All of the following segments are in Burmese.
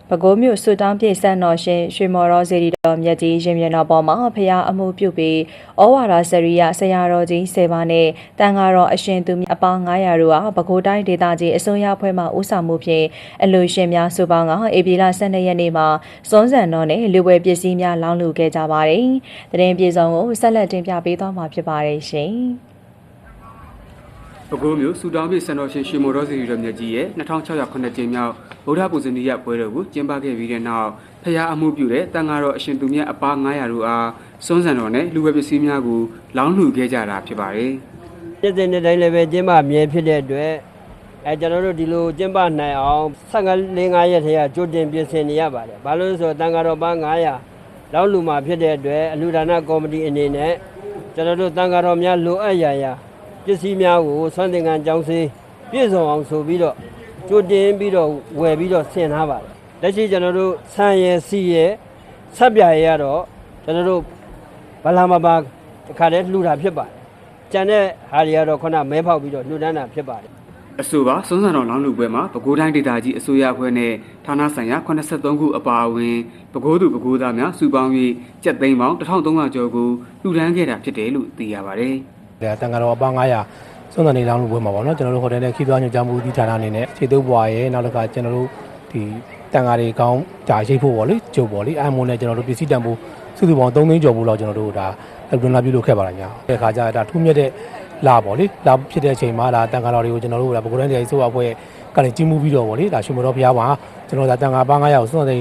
ပဲခူးမြို့စွတောင်းပြည့်စံတော်ရှင်ရွှေမော်တော်စေတီတော်မြတ်ကြီးရင်မြင်တော်ပေါ်မှာဖျားအမှုပြုပြီးဩဝါဒစရိယဆရာတော်ကြီး10ပါးနဲ့တန်ဃာတော်အရှင်သူမြတ်အပေါင်း900တို့ဟာပဲခူးတိုင်းဒေသကြီးအစိုးရအဖွဲ့မှဦးဆောင်မှုဖြင့်အလူရှင်များစုပေါင်းကဧပြီလ12ရက်နေ့မှာစွန်းစံတော်နဲ့လူဝယ်ပစ္စည်းများလောင်းလူခဲ့ကြပါတယ်။တရင်ပြေဆုံးကိုဆက်လက်တင်ပြပေးသွားမှာဖြစ်ပါတယ်ရှင်။ပဲခူးမြို့စွတောင်းပြည့်စံတော်ရှင်ရွှေမော်တော်စေတီတော်မြတ်ကြီးရဲ့2609ကြိမ်မြောက်ဗုဒ္ဓပူဇနီယပွဲတော်ကိုကျင်းပခဲ့ပြီးတဲ့နောက်ဖျားအမှုပြုတဲ့တန်ဃာတော်အရှင်သူမြတ်အပါ900တို့အားစွန်းစံတော်နဲ့လူဝယ်ပစ္စည်းများကိုလောင်းလှူခဲ့ကြတာဖြစ်ပါတယ်။နေ့စဉ်နေ့တိုင်းလည်းပဲကျင်းပမြဲဖြစ်တဲ့အတွက်ကျွန်တော်တို့ဒီလိုကျင်းပနိုင်အောင်15-5ရက်ထဲကကြိုတင်ပြင်ဆင်နေရပါတယ်။ဘာလို့လဲဆိုတော့တန်ဃာတော်ပါ900လောင်းလူမှာဖြစ်တဲ့အတွက်အလူဒါနကော်မတီအနေနဲ့ကျွန်တော်တို့တန်ဃာတော်များလိုအပ်ရာပစ္စည်းများကိုဆွမ်းသင်္ကန်းကျောင်းစေးပြည့်စုံအောင်ဆိုပြီးတော့ကြိုတင်ပြီးတော့ဝယ်ပြီးတော့ဆင်ထားပါတယ်။လက်ရှိကျွန်တော်တို့ဆန်ရယ်စီရယ်ဆက်ပြရရတော့ကျွန်တော်တို့ဗလာမပါတစ်ခါတည်းလှူတာဖြစ်ပါတယ်။ကျန်တဲ့ဟာတွေကတော့ခုနမဲဖောက်ပြီးတော့လှူဒန်းတာဖြစ်ပါတယ်။အဆိုပါစွန်းစံတော်လောင်းလူပွဲမှာပဲခူးတိုင်းဒေသကြီးအစိုးရအဖွဲ့နဲ့ဌာနဆိုင်ရာ83ခုအပါအဝင်ပဲခူးသူပဲခူးသားများစုပေါင်း၍ကျပ်သိန်းပေါင်း1300ကျော်ကိုလှူဒန်းခဲ့တာဖြစ်တယ်လို့သိရပါတယ်။တန်ဃာတော်အပေါင်း900စွန့်စံနေလောင်းလူပွဲမှာပေါ့နော်ကျွန်တော်တို့ဟိုတယ်နဲ့ခီးသွွားညွှန်ကြားမှုဒီဌာနအနေနဲ့ခြေသုံးပွားရဲနောက်တစ်ခါကျွန်တော်တို့ဒီတန်ဃာတွေကောင်းဒါရိတ်ဖို့ပေါ့လေကျုပ်ပေါ့လေအမုန်းနဲ့ကျွန်တော်တို့ပစ္စည်းတန်ဖို့စုစုပေါင်း3သိန်းကျော်ဖို့လောက်ကျွန်တော်တို့ဒါလွန်လာပြုလုပ်ခဲ့ပါလားညာ။တဲ့ခါကျဒါထူးမြတ်တဲ့လာပေါ့လေလာဖြစ်တဲ့အချိန်မှာဒါတန်ဃာတော်တွေကိုကျွန်တော်တို့ဒါပဲခူးတိုင်းဒေသကြီးစိုးအဖွဲ့ကနေကြီးမှုပြီးတော့ပေါ့လေဒါရွှေမော်တော်ဘုရားမှာကျွန်တော်ဒါတန်ဃာပါ900ကိုစွန့်စံ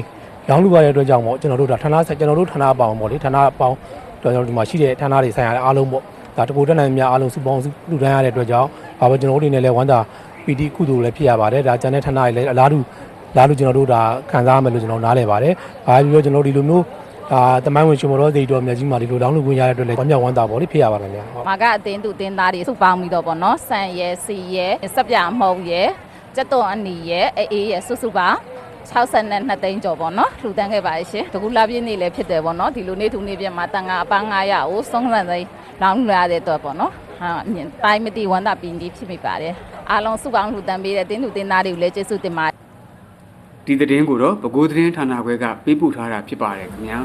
လောင်းလူရတဲ့အတွက်ကြောင့်ပေါ့ကျွန်တော်တို့ဒါဌာနကျွန်တော်တို့ဌာနအပေါင်းပေါ့လေဌာနအပေါင်းကျွန်တော်တို့ဒီမှာရှိတဲ့ဌာနတွေဆိုင်ရာအားလုံးပေါ့ဒါတကူတက်နိုင်များအားလုံးစုပေါင်းစုလူတန်းရတဲ့အတွက်ကြောင့်ဘာပဲကျွန်တော်တို့အနေနဲ့လည်းဝမ်းသာပီတိကုသိုလ်လည်းဖြစ်ရပါတယ်ဒါကျန်တဲ့ဌာနတွေလည်းအလားတူကျွန်တော်တို့ဒါခံစားရမယ်လို့ကျွန်တော်နားလည်ပါတယ်ဘာပြီးတော့ကျွန်တော်ဒီလိုမျိုးဒါတမိုင်းဝင်ရွှေမော်တော်စေတီတော်မြတ်ကြီးမှာဒီလိုလောင်းလူခွင့်ရတဲ့အတွက်လည်းဝမ်းမြောက်ဝမ်းသာပေါ့လေဖြစ်ရပါတယ်ဗျာမာကအတင်းသူတင်းသားတွေစုပေါင်းပြီးတော့ပေါ့နော်ဆန်ရဲစီရဲစက်ပြအမှုံရဲကြက်သွန်အနီရဲအေးရဲစုစုပါ62သိန်းကျော်ပေါ့နော်လှူဒန်းခဲ့ပါရှင်တကူလာပြည့်နေ့လည်းဖြစ်တယ်ပေါ့နော်ဒီလိုနေ့ထူနေ့ပြမှာတန်ဃာအပန်း900ကိုစုံစမ်းသိလောင်းရတဲ့တော့ပေါ့နော်ဟာတိုင်းမတိဝန္တာပီနီဖြစ်မိပါတယ်အားလုံးစုပေါင်းလှူဒန်းပေးတဲ့တင်းသူတင်းသားတွေကိုလည်းကျေးဇူးတင်ပါတယ်ဒီသတင်းကိုတော့ပဲခူးသတင်းဌာနခွဲကပေးပို့ထားတာဖြစ်ပါတယ်ခင်ဗျာ